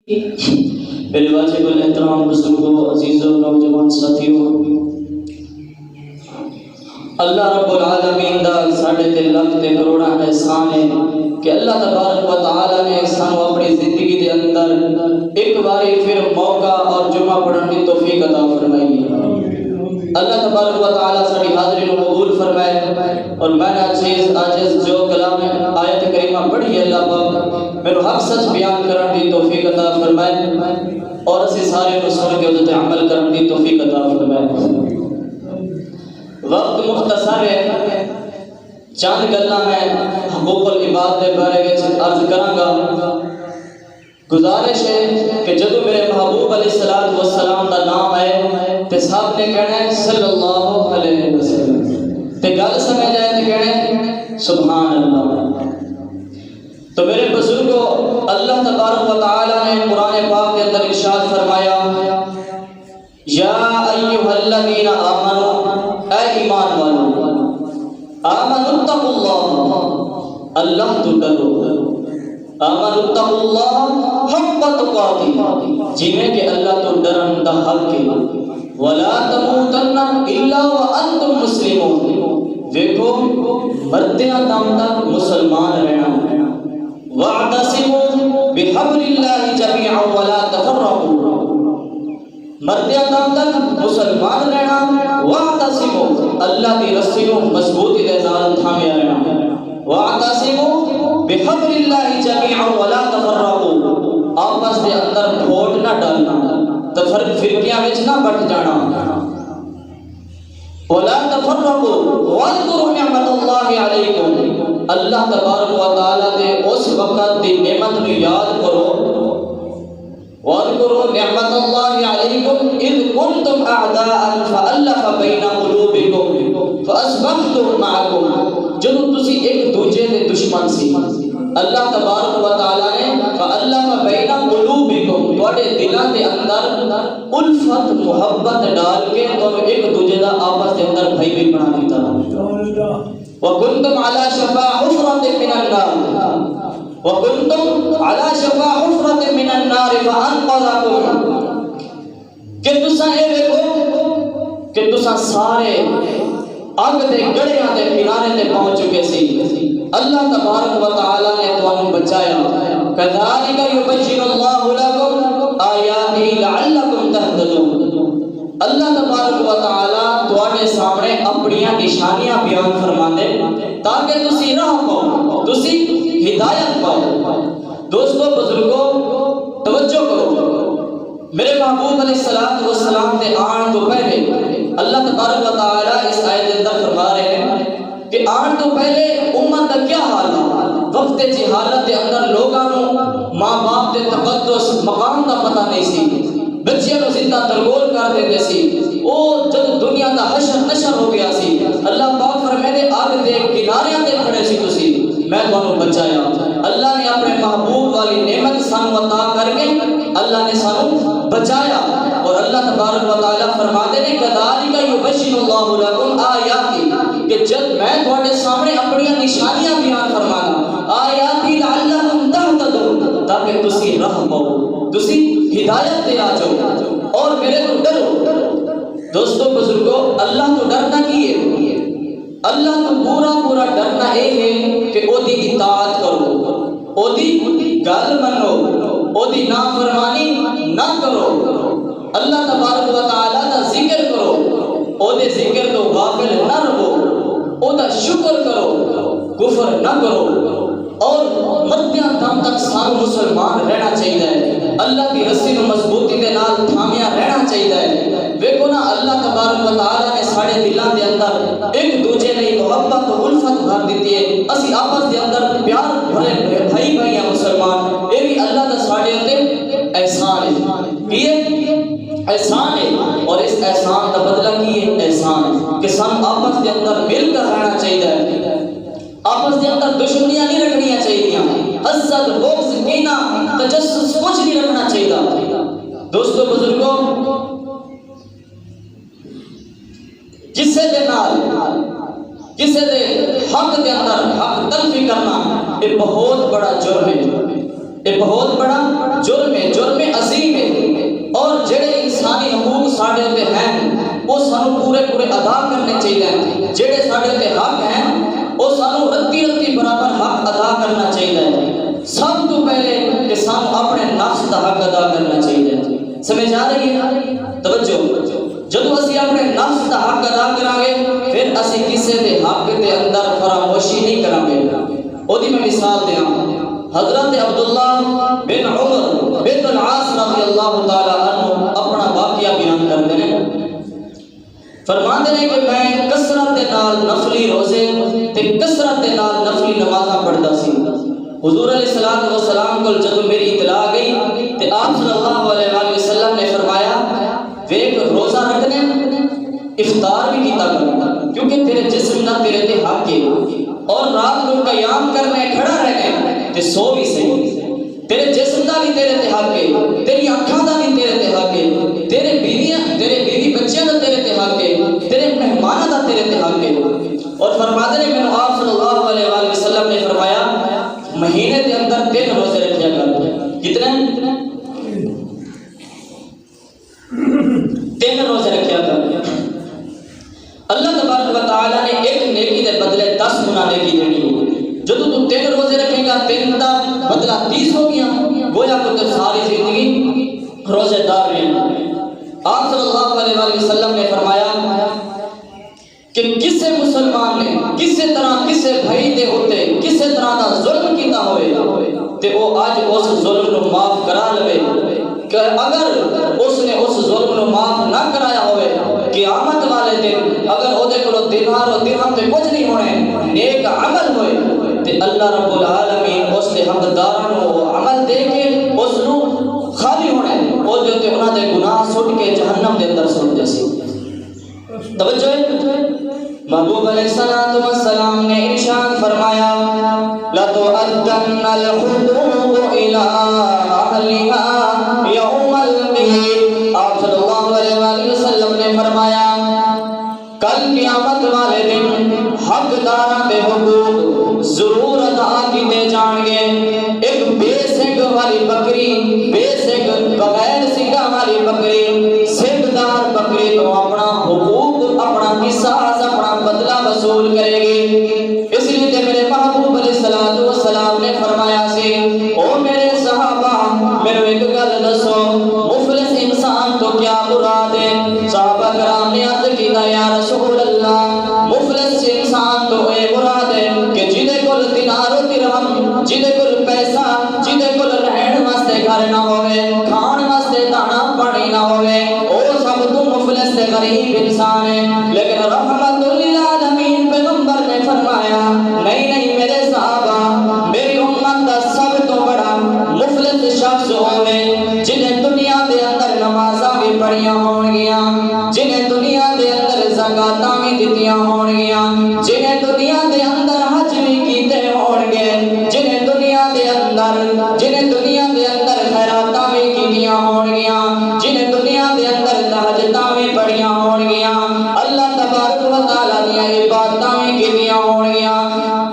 میرے واجب الاحترام بزرگوں، عزیزوں، نوجوان ساتھیوں، اللہ رب العالمین دا ساڑھے تے لاکھ تے کروڑا احسان ہے کہ اللہ تبارک و تعالی نے سانو اپنی زندگی دے اندر ایک باری پھر موقع اور جمعہ پڑھنے کی توفیق عطا فرمائی ہے۔ اللہ تبارک و تعالی ساری حاضری کو قبول فرمائے اور میں نے عاجز جو کلام آیت کریمہ پڑھی ہے اللہ پاک میرے حق سچ بیان کرنے کی توفیق عطا فرمائے اور اسی سارے رسول کے عزت عمل کرنے کی توفیق عطا فرمائے۔ وقت مختصر ہے، چند گلاں میں حقوق العباد کے بارے میں عرض کراں گا۔ گزارش ہے کہ جدو میرے محبوب علیہ السلام دا نام ہے تے صاحب نے کہنا ہے صلی اللہ علیہ وسلم، تے گل سمجھ آئے تے کہنا ہے سبحان اللہ۔ تو میرے بزرگوں، اللہ تبارک و تعالی نے قرآن پاک کے اندر ارشاد فرمایا یا ایھا الذین آمنوا، اے ایمان والو، آمنوا اتقوا اللہ، اللہ تو ڈرو، آمنوا اتقوا اللہ حق تقاته، جنہیں کہ اللہ تو ڈرن دا حق ہے، ولا تموتن الا وانتم مسلمون، دیکھو مردیاں دم تک مسلمان رہنا، واعتصموا بحبل اللہ جميعا ولا تفرقوا، مردیاں دم تک مسلمان رہنا، واعتصموا اللہ کی رسی کو مضبوطی دے نال تھامیا رہنا، واعتصموا بحبل اللہ جميعا ولا تفرقوا، آپس دے اندر پھوٹ نہ ڈالنا، فرقیاں وچ نہ بٹ جانا، ولا تفرقوا واذكروا نعمت اللہ علیکم، اللہ تبارک و تعالی دے اس وقت دی نعمت کو یاد کرو، واذكروا نعمت اللہ علیکم اذ کنتم اعداء فالف بین قلوبکم فاصبحتم معکم، جب تسی ایک دوجے دے دشمن سی، اللہ تبارک و تعالی نے فالف بین قلوبکم، تواڈے دلاں دے اندر الفت محبت ڈال کے تم ایک دوجے دا آپس دے اندر بھائی بھی بنا دیتا، وکنتم علی شفا حفرۃ من النار، وکنتم علی شفا حفرۃ من النار فانقذکم، کہ تساں اے دیکھو کہ تساں سارے اگ دے گڑھیاں دے کنارے تے پہنچ چکے سی، اللہ تبارک و تعالی نے تانوں بچایا، کذالک یبین اللہ لکم آیاتہ لعلکم تہتدون، اللہ تبارک و تعالی تواڈے سامنے اپنی نشانیاں بیان فرماندے تاکہ تسی راہ پاؤ، تسی ہدایت پاؤ۔ دوستو بزرگوں توجہ کرو، میرے محبوب علیہ السلام کے آن تو پہلے اللہ تبارک و تعالی اس آیت کے اندر فرما رہے ہیں کہ آن تو پہلے امت کا کیا حال ہے، وقت جہالت کے اندر لوگاں ماں باپ کے تقدس مقام کا پتہ نہیں سی، بچیاں نو زندہ ترگول کر دیتے سی، او جب دنیا دا حشر نشر ہو گیا سی، اللہ پاک فرمائے آگ دے کناریاں تے کھڑے سی تسی، میں تانوں بچایا، اللہ نے اپنے محبوب والی نعمت سانو عطا کر کے اللہ نے سانو بچایا، اور اللہ تبارک و تعالی فرماتے ہیں کذالک یبین اللہ لکم آیاتہ، کہ جب میں تواڈے سامنے اپنی نشانیاں بیان فرمانا، آیاتہ لعلکم تہتدون، تاکہ تسی راہ پاؤ، تسی ہدایت تے آ جاؤ اور میرے تو ڈرو۔ دوستو بزرگوں، اللہ تو ڈرنا کی ہے، اللہ تو پورا ڈرنا اے ہے کہ او دی اطاعت کرو، او دی گل منو، او دی نافرمانی نہ کرو، اللہ تبارک و تعالی دا ذکر کرو، او دے ذکر تو غافل نہ رہو، او دا شکر کرو، کفر نہ کرو، اور مردیاں دم تک سانو مسلمان رہنا چاہیے، اللہ کی رسی نو مضبوطی دے نال تھامیا رہنا چاہیے۔ دیکھو نا اللہ تبارک و تعالی نے ساڑے دلاں دے اندر ایک دوجے نے محبت و الفت بھر دیتی ہے، اسی آپس دے اندر پیار بھرے بھائی بھائی ہیں مسلمان، اے بھی اللہ دا ساڑے اندر احسان ہے، یہ احسان ہے، اور اس احسان کا بدلہ کی ہے احسان کہ سن آپس دے اندر مل کر رہنا چاہیے، آپس دے اندر دشمنیاں نہیں رکھنیاں چاہیے، حسد بغض کینہ تجسس کچھ نہیں رکھنا چاہیے۔ دوستو بزرگوں، جسے دے نال کسے دے حق دے اندر حق تلفی کرنا یہ بہت بڑا جرم ہے، یہ بہت بڑا جرم ہے، جرم ساڈے تے ہیں وہ سانو پورے پورے ادا کرنے چاہیے، جڑے ساڈے تے حق ہیں وہ سانو رتی رتی برابر حق ادا کرنا چاہیے۔ سب تو پہلے کہ سانو اپنے نفس دا حق ادا کرنا چاہیے۔ سمجھ آ رہی ہے؟ توجہ، جدو اسی اپنے نفس دا حق ادا کریں گے پھر اسی کسی دے حق دے اندر فراموشی نہیں کریں گے۔ او دی میں مثال دیاں، حضرت عبداللہ بن عمر بن العاص رضی اللہ تعالی عنہ اپنا واقعہ بیان کرتے ہیں، فرماتے ہیں کہ میں کثرت دے نال نفلی روزے تے کثرت دے نال نفلی نمازاں پڑھدا سی۔ حضور علیہ الصلوۃ والسلام کو جب میری اطلاع گئی تے آپ صلی اللہ علیہ وآلہ وسلم نے فرمایا ویک روزہ رکھنے افطار بھی کیتا کر کیونکہ تیرے جسم دا تیرے تے حق ہے، اور رات کو قیام کرنے کھڑا رہنے تے سو بھی صحیح، تیرے جسم دا بھی تیرے تے حق ہے، تیری اکھاں دا بھی تیرے تے حق ہے، تیرے بیوی بچیاں دا تیرے تے حق ہے، تیرے مہماناں دا تیرے تے حق ہے۔ اور فرماتے ہیں میرے آپ صلی اللہ علیہ وآلہ وسلم نے فرمایا مہینے دے اندر 3 روزے رکھیا کر۔ کتنے؟ 3 روزے رکھیا کر۔ اللہ تبارک و تعالی نے ایک نیکی دے بدلے 10 گنا نیکی دینی ہے۔ جدو تو 3 روزے رکھے گا 3 دا بدلہ 30 ہو گیا، گویا کہ تو ساری زندگی روزے دار رہنا۔ آپ صلی اللہ علیہ وآلہ وسلم نے فرمایا کہ کسے مسلمان نے کسے طرح کسے بھائی دے ہوتے کسے طرح دا ظلم کیتا ہوئے تے وہ آج اس ظلم نو معاف کرا لے، کہ اگر اس نے اس ظلم نو معاف نہ کرایا ہوئے قیامت والے دن اگر او دے کولو دینار و درہم تے کچھ نہیں ہونے، نیک عمل ہوئے تے اللہ رب العالمین اس دے حقداراں نو عمل دے کے اس نو خالی ہونے، او جو تے انہاں دے گناہ سٹ کے جہنم دے اندر سٹ جاسی۔ توجہ ہے، محبوب علیہ الصلوۃ والسلام نے ارشاد فرمایا لَتُؤَدَّنَّ الْحُقُوقُ إِلَىٰ أَهْلِهَا يَوْمَ الْقِيامَةِ۔ آپ صلی اللہ علیہ وآلہ وسلم نے فرمایا کل قیامت والے دن حقداراں دے حقوق ضرور ادا کیتے جان گے۔ ایک بے سنگ والی بکری، بے سنگ بغیر سنگا والی بکری سنگدار بکری تو اپنا حقوق، اپنا قصاص، اپنا بدلہ وصول کرے گی۔ اس لیے تے میرے محبوب علیہ الصلوۃ والسلام نے فرمایا سی او میرے صحابہ میرے ایک گل دسو مفلس انسان تو کیا مراد ہے؟ صحابہ کرام نے عرض کیتا یا رسول اللہ مفلس انسان تو اے مراد ہے کہ جدے کول دینار و درہم، جدے کول پیسہ، جدے کول رہن واسطے گھر نہ ہوئے، کھان واسطے دانا پانی نہ ہوئے، او سب تو مفلس تے غریب انسان ہے۔ لیکن رحمت للعالمین پیغمبر نے فرمایا نہیں میرے صحابہ، میری امت دا سب تو بڑا مفلس شخص ہوئے جنہیں دنیا دے اندر نمازاں بھی پڑھیاں ہون گیاں، جنہیں دنیا دے اندر زکاتاں بھی دتیاں ہون گیاں، جنہیں دنیا دے اندر حج بھی کیتے ہون گے، جنہیں دنیا دے اندر خیراتاں بھی کیتیاں ہون گیاں، جنہیں دنیا دے اندر تہجداں بھی پڑھیاں ہون گیاں، اللہ تبارک و تعالیٰ دیاں عبادتاں بھی کیتیاں ہون گیاں۔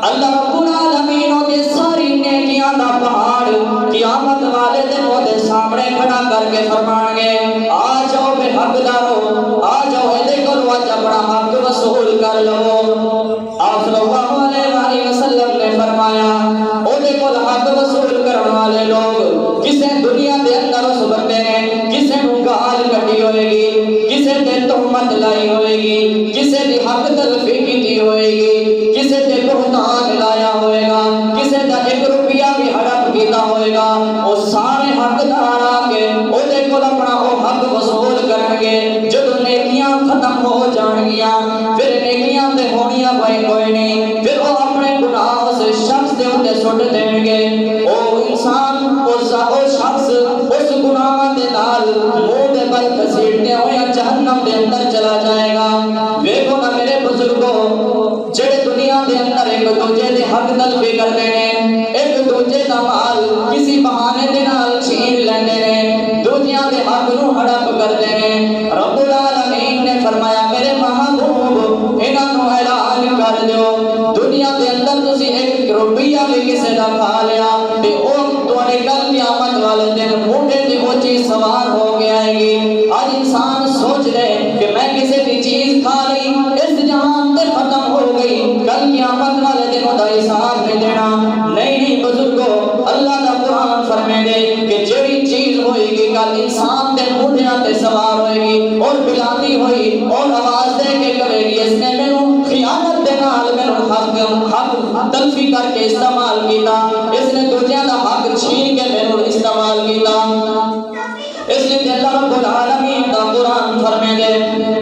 اللہ رب العالمین دے ساری نیکیاں دا پہاڑ قیامت والے دن وہ دے سامنے کھڑا کر کے فرمان گے آ جاؤ بے حقدارو، آ جاؤ اے کرو آج اپنا حق وصول کر لو۔ آپ صلی اللہ علیہ وآلہ وسلم نے فرمایا او دے کول حق وصول کرنے والے لوگ کسے دنیا دے اندر اس بندے نے کسے نو گال کٹی ہوئے گی، کسے تے تہمت لائی ہوئے گی، کسے دی حق تلفی کیتی ہوئے گی، کسے تے بہتان لایا ہوئے گا، کسے دا 1 روپیہ بھی ہڑپ کیتا ہوئے گا، او سارے حقدار آ کے او دے کول اپنا او حق وصول کرن گے۔ جدو نیکیاں ختم ہو جان گیاں پھر نیکیاں تے ہونیاں کوئی نہیں، پھر وہ اپنے گناہ اس شخص دے اوتے سٹ دین گے۔ او انسان او شخص اس گناہ دے نال منہ دے بل گھسیٹتے ہوئے جہنم دے اندر چلا جائے گا۔ ویکھو نا میرے بزرگوں، جڑے دنیا دے اندر ایک دوجے دے حق تلفی کرتے ہیں، ایک دوجے دا مال کسی بہانے دے نال چھین لیندے نے، دوجیاں دے حق نو ہڑپ کرتے ہیں، رب العالمین نے فرمایا میرے محبوب انہاں نو اعلان کر دیو دنیا دے اندر تسی 1 روپیہ بھی کسے دا کھا لیا تے او تواڈے کل قیامت والے دن موٹے تے او چیز سوار ہو کے آئے گی۔ آج انسان سوچ حساب نہیں دینا. نہیں بزرگو اللہ دا قرآن فرمائے دے کہ جڑی چیز ہوئے گی کل انسان دے موڈیاں تے سوار ہوئے گی اور بلاندی ہوئی اور آواز دے کے کرے گی اس نے مینوں خیانت دے نال مینوں حق تلفی کر کے استعمال کیتا, اس نے دوجیاں دا حق چھین کے مینوں استعمال کیتا. اس لیے اللہ رب العالمین دا قرآن فرمائے دے,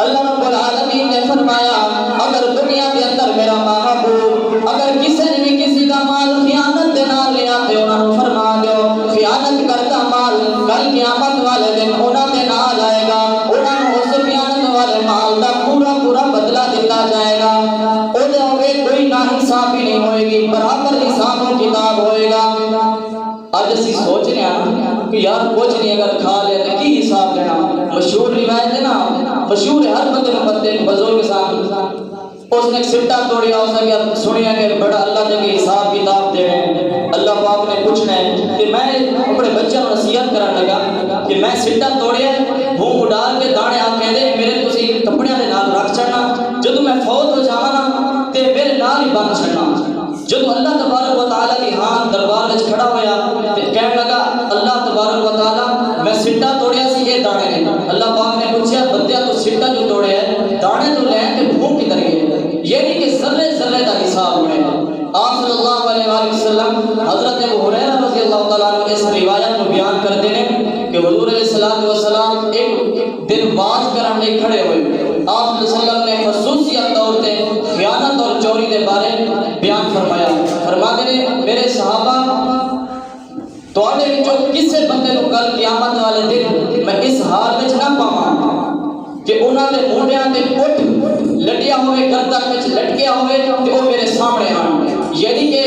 اللہ رب العالمین نے فرمایا اگر دنیا کے اندر میرا محبوب اگر کسی نے بھی کسی کا مال خیانت دے نال لیا تے انہاں نوں فرما دیو خیانت کرتا مال کل قیامت والے دن انہاں دے نال آئے گا, انہاں نوں اس خیانت والے مال دا پورا بدلہ دتا جائے گا. او دے ہوئے کوئی ناانصافی نہیں ہوئے گی, برابر حساب و کتاب ہوئے گا. آج اسی سوچ رہے ہیں کہ یار کچھ نہیں اگر کھا لے تو کی حساب لینا. مشہور روایت ہے نا, مشہور ہے ہر بندے کو پتہ ہے بزرگ صاحب اس نے سٹا توڑیا, اس نے سنیا کہ بڑا اللہ دے کے حساب کتاب دے ہیں, اللہ پاک نے پوچھنا ہے. کہ میں اپنے بچوں کو نصیحت کرن لگا کہ میں سٹا توڑیا منہ اڑا کے دانے آ کے دے میرے تسی کپڑیاں دے نال رکھ چھڑنا, جدوں میں فوت ہو جاواں نا تے میرے نال ہی بن چھڑنا. جدوں اللہ تبارک و تعالی دی ہاں دربار وچ کھڑا ہویا تے کہن لگا اللہ تبارک و تعالی میں سٹا توڑیا سی یہ دانے نے. اللہ پاک نے پوچھا بندیا تو سٹا جو توڑیا ہے دانے تو لے تے منہ کدھر گئے, یہ نہیں کہ ذرے دا حساب ہوئے. آپ صلی اللہ علیہ وآلہ وسلم حضرت ابو ہریرہ رضی اللہ تعالیٰ عنہ اس روایت کو بیان کرتے ہیں کہ حضور علیہ السلام ایک دن باز کرنے لئے کھڑے ہوئے. آپ صلی اللہ علیہ وسلم نے خصوصیت طور تے خیانت اور چوری دے بارے بیان فرمایا. فرماتے ہیں میرے صحابہ تواڈے وچوں کسے بندے نوں کل قیامت والے دن میں اس حال وچ نہ پاواں کہ انہاں دے موڈیاں تے اٹھ لٹیا ہوئے گردن وچ لٹکیا ہوئے تے او میرے سامنے آن. یعنی کہ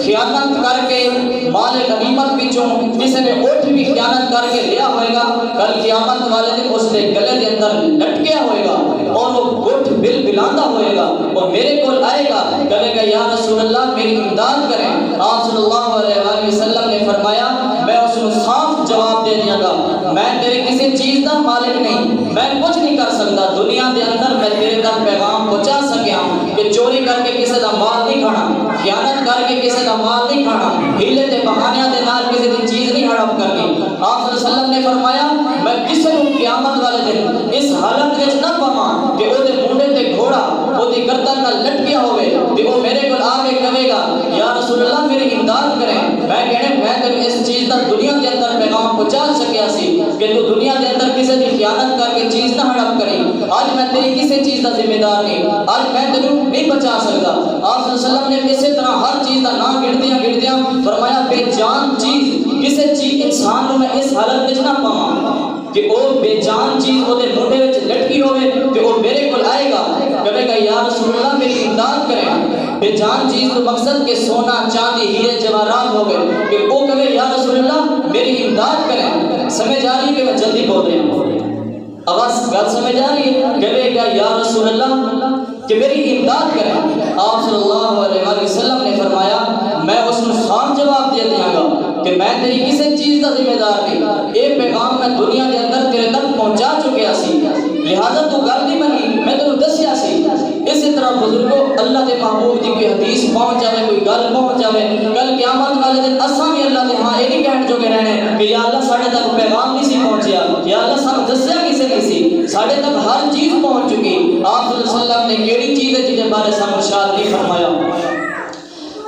خیانت کر کے مال غنیمت وچوں کسی نے اٹھ بھی خیانت کر کے لیا ہوئے گا کل قیامت والے دن اس دے گلے دے اندر لٹکیا ہوئے گا اور وہ گٹھ بل بلاندا ہوئے گا اور میرے کول آئے گا کہے گا یا رسول اللہ میری امداد کریں. آپ صلی اللہ علیہ وآلہ وسلم نے فرمایا میں اس کو صاف جواب دے دیا گا میں تیرے کسی چیز دا مالک نہیں, میں کچھ نہیں کر سکتا دنیا دے اندر میں تیرے تک پیغام پہنچا سکیا کہ چوری کر کے کسی دا مال نہیں کھانا, خیانت کر کے کسی دا مال نہیں کھانا, ہیلے تے بہانیاں دے نال کسی دی چیز نہیں ہڑپ کرنی. آپ صلی اللہ علیہ وسلم نے فرمایا میں کسی کو قیامت والے دن اس حالت وچ نہ پاواں کہ او دے مونڈے تے گھوڑا او دی گردن نال لٹکیا ہوئے تے او میرے کول آ کے کہے گا یا رسول اللہ میری امداد کریں. میں کہنے میں تینوں اس چیز دا دنیا دے اندر پیغام پہنچا سکیا سی کہ تو دنیا دے اندر کسی دی خیانت کر کے چیز نہ ہڑپ کریں. آج میں تیری کسی چیز دا ذمہ دار نہیں, آج میں تینوں نہیں بچا سکتا. آپ صلی اللہ علیہ وسلم نے اسی طرح ہر چیز دا نام گڑدیاں فرمایا بے جان چیز کسی چیز انسان کو میں اس حالت وچ نہ پاواں کہ او بے جان چیز او دے موڈے وچ لٹکی ہوئے کہ او میرے کول آئے گا کہے گا یا رسول اللہ میری امداد کریں. بے جان چیز تو مقصد کہ سونا چاندی ہیرے جواہرات ہو گئے کہ او کہے یا رسول اللہ میری امداد کریں. سمجھ آ رہی ہے کہ میں جلدی بول رہی ہوں, آواز گل سمجھ آ رہی ہے؟ کہے گا یا رسول اللہ کہ میری امداد کریں. آپ صلی اللہ علیہ وسلم نے فرمایا میں اس کو صاف جواب دے دیا گا کہ میں تیری کسی چیز کا ذمہ دار نہیں, اے پیغام میں دنیا کے اندر تیرے تک پہنچا چکیا سی لہذا تو گل نہیں بنی میں تینوں دسیا سی. اسی طرح بزرگوں اللہ کے محبوب دی کوئی حدیث پہنچ جائے کوئی گل پہنچ جائے کل قیامت والے دن اساں بھی اللہ کے ہاں یہ نہیں کہن جو کہ رہنے کہ یا اللہ ساڑھے تک پیغام نہیں سی پہنچیا یا اللہ سانوں دسیا کسی نہیں سی, ساڑھے تک ہر چیز پہنچ چکی. آپ صلی اللہ علیہ وسلم نے کیڑی چیز ہے جس بارے سانوں ارشاد نہیں فرمایا.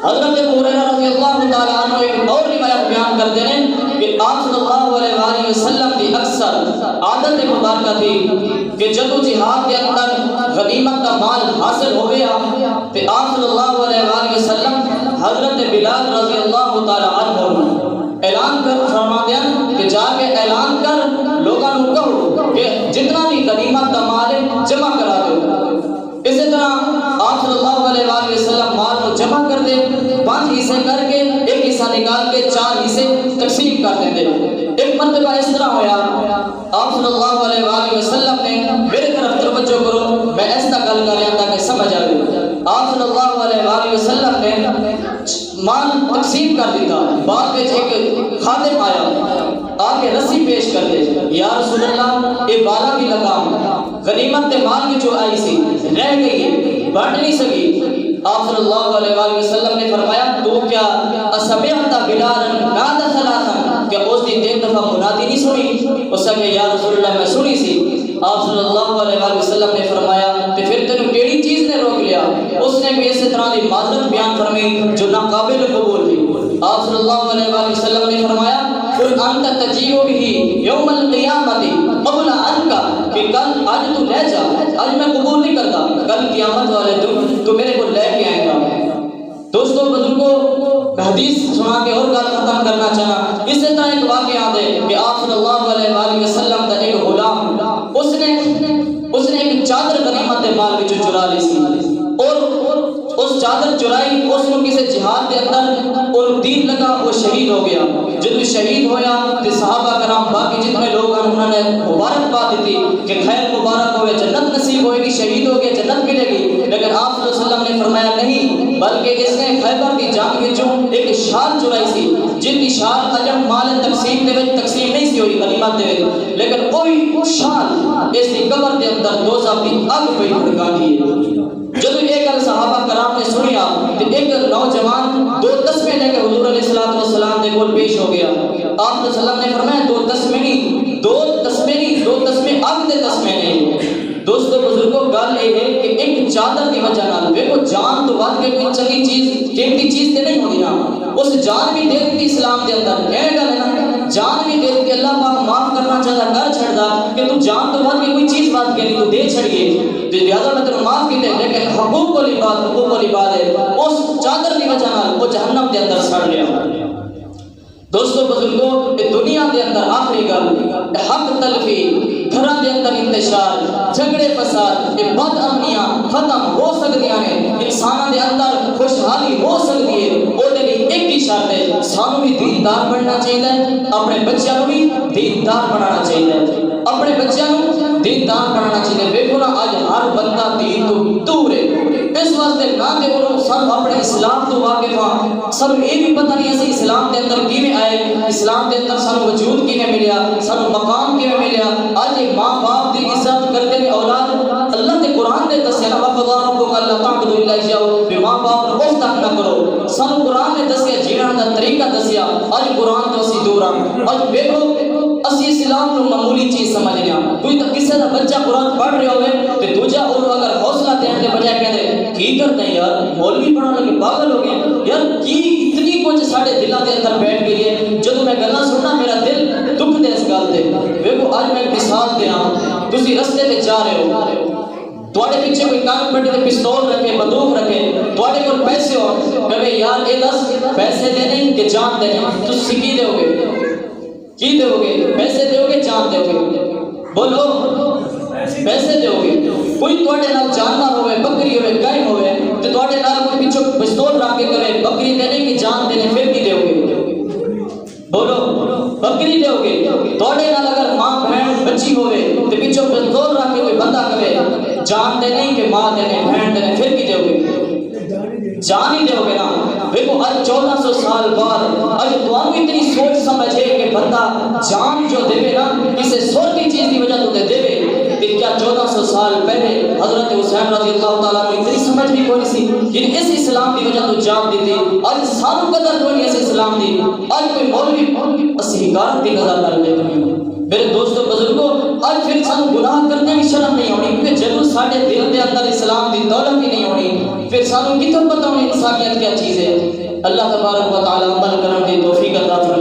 حضرت ابو ہریرہ رضی اللہ تعالی عنہ ایک اور روایت بیان کرتے ہیں کہ آپ صلی اللہ علیہ وآلہ وسلم کی اکثر عادت مبارکہ تھی کہ جب جہاد کے اندر غنیمت کا مال حاصل ہو گیا تو آپ صلی اللہ علیہ وآلہ وسلم حضرت بلال رضی اللہ تعالی عنہ اعلان کر فرماتے ہیں کہ جا کے اعلان کر لوگوں کو کہو کہ جتنا بھی غنیمت کا مال ہے جمع کرا دو. اسی طرح آپ صلی اللہ علیہ وآلہ وسلم مال کو جمع کر دے 5 حصے کر کے ایک حصہ نکال کے 4 حصے تقسیم کر دیں. ایک مرتبہ اس طرح ہویا آپ صلی اللہ علیہ وآلہ وسلم نے میرے طرف توجہ کرو میں ایسا گل کر رہا تاکہ سمجھ آ گئی. آپ صلی اللہ علیہ وآلہ وسلم نے مال تقسیم کر دیتا, بعد میں ایک خادم آیا آ کے رسی پیش کر دے یا رسول اللہ یہ بالا بھی لگام غنیمت مال کی جو آئی سی رہ گئی بانٹ نہیں سکی. آپ صلی اللہ علیہ وآلہ وسلم نے فرمایا تو کیا اسمعت بلالا نادى ثلاثا، کیا اس نے 3 دفعہ منادی نہیں سنی؟ اس نے یا رسول اللہ میں سنی سی۔ آپ صلی اللہ علیہ وآلہ وسلم نے فرمایا کہ پھر تینوں کیڑی چیز نے روک لیا؟ اس نے بھی اسی طرح کی معذرت بیان فرمائی جو ناقابل قبول تھی۔ آپ صلی اللہ علیہ وآلہ وسلم نے فرمایا قل انت تجیء به یوم القیامت قبل انکا، کہ کل آج تو لے جا، آج میں قبول نہیں کرتا، کل قیامت والے دن تو میرے کو لے کے آئے گا۔ دوستوں بزرگوں حدیث سنا کے اور گل ختم کرنا چاہنا، اس طرح ایک واقعہ یاد ہے کہ آپ صلی اللہ علیہ وآلہ وسلم کا ایک غلام اس نے ایک چادر غنیمت مال وچ چرا لی سی، اور اس چادر چرائی اس کو کسی جہاد کے اندر اور تیر لگا، وہ شہید ہو گیا۔ جب شہید ہویا تو صحابہ کرام باقی جتنے لوگ ہیں انہوں نے مبارکباد دی کہ خیر مبارک ہوئے، جنت نصیب ہوئے گی، شہید ہو گیا جنت ملے گی۔ لیکن آپ صلی اللہ علیہ وسلم نے فرمایا نہیں، بلکہ اس نے خیبر کی جنگ وچوں ایک شال چرائی سی، جن کی شال اجم مال تقسیم دے وچ تقسیم نہیں سی ہوئی غنیمت دے وچ، لیکن وہی شال اس کی قبر دے اندر دوزخ دی اگ پہ بھڑکا دی۔ جب یہ گل صحابہ کرام نے سنیا تو ایک نوجوان 2 تسمے لے کے حضور علیہ الصلوۃ والسلام کے کول پیش ہو گیا۔ آپ صلی اللہ علیہ وسلم نے فرمایا 2 تسمے نہیں، 2 تسمے اگ دے تسمے نہیں۔ دوستو بزرگوں گل یہ ہے کہ ایک چادر کی وجہ نال دیکھو جان تو ود کے کوئی چنگی چیز قیمتی چیز تے نہیں ہوندی نا، اس جان بھی دے دی اسلام دے اندر، یہ گل ہے نا، جان بھی دے دی، اللہ پاک معاف کرنا چاہتا کر چھڑدا کہ تو جان تو ود کے کوئی چیز بات کے نہیں تو دے چھڑیے تو لہذا میں تینوں معاف کیتے، لیکن حقوق العباد ہے اس چادر کی وجہ نال وہ جہنم دے اندر سڑ گیا۔ دوستو بزرگوں دنیا دے اندر آخری گل حق تلفی، گھراں دے اندر انتشار، جھگڑے فساد، بد امنیاں ختم ہو سکدیاں نے، انساناں دے اندر خوشحالی ہو سکدی ہے، او دے لئی ایک ہی شرط ہے، سانوں بھی دیندار بننا چاہیے، اپنے بچیاں نوں بھی دیندار بنانا چاہیے، اپنے بچیاں نوں دیندار بنانا چاہیے۔ دیکھو نا اج ہر بندہ دین تو دور ہے، اس واسطے نہ تے انہوں سب اپنے اسلام تو واقف ہاں، سب یہ بھی پتہ نہیں اسی اسلام کے اندر کیویں آئے، اسلام کے اندر سانو وجود کیویں ملیا، سانو مقام کیویں ملیا۔ اج ماں باپ دی عزت کرتے ہوئے اولاد اللہ کے قرآن نے دسیا نا وَقَضَىٰ رَبُّكَ أَلَّا تَعْبُدُوا إِلَّا إِيَّاهُ، کہ ماں باپ نوں اس تک نہ کرو، سانو قرآن نے دسیا جیڑن دا طریقہ دسیا، اج قرآن تو اسی دور ہاں۔ اج دیکھو اسی اسلام نو معمولی چیز سمجھنے ہاں، کوئی کسی دا بچہ قرآن پڑھ رہا ہوئے تو دوجا انہوں اگر حوصلہ دین کے بجائے کہتے کی کرتے ہیں یار مولوی پڑھانے لگے پاگل ہو گئے یار، کی اتنی کچھ ساڈے دلاں دے اندر بیٹھ گئی ہے، جدوں میں گلاں سننا میرا دل دکھ دے اس گل تے۔ ویکھو اج میں مثال دیاں، تسی رستے تے جا رہے ہو، تواڈے پیچھے کوئی کان پٹے تے پستول رکھے، بندوق رکھے، تواڈے کول پیسے ہو، کہے یار اے دس پیسے دینے کہ جان دینے، تسی کی دیو گے؟ کی دیو گے؟ پیسے دیو گے جان دیو گے؟ بولو پیسے دیو گے؟ کوئی تواڈے نال جانور ہوئے، بکری ہوئے، گائے ہوئے تے تواڈے نال کوئی پیچھے پستول رکھ کے کرے بکری دینے کہ جان دینے، پھر کی دیو گے؟ بولو بکری دیو گے؟ تواڈے نال اگر ماں بہن بچی ہوئے تے پیچھے پستول رکھ کے کوئی بندہ کرے جان دینے کہ ماں دینے، بہن دینے، پھر کی دیو گے؟ جان ہی دیو گے نا۔ دیکھو اج 1400 سال بعد اج تانوں اتنی سوچ سمجھ ہے کہ بندہ جان جو دے نا کسی سور کی چیز کی وجہ تو دے کہ کیا 1400 سال پہلے حضرت حسین رضی اللہ تعالیٰ کو اتنی سمجھ بھی کوئی سی جن اس اسلام کی وجہ تو جان دی تھی، آج سانو قدر کوئی نہیں اس اسلام دی، آج کوئی مولوی اسی حکارت کی نظر کر لے میرے دوستو بزرگوں، آج پھر سانو گناہ کرنے کی شرم نہیں ہونی، کیونکہ جدو ساڈے دل دے اندر اسلام دی دولت ہی نہیں ہونی، پھر سانو کتوں پتہ ہونی انسانیت کیا چیز ہے۔ اللہ تبارک و تعالی عمل کرنے کی توفیق عطا فرمائے۔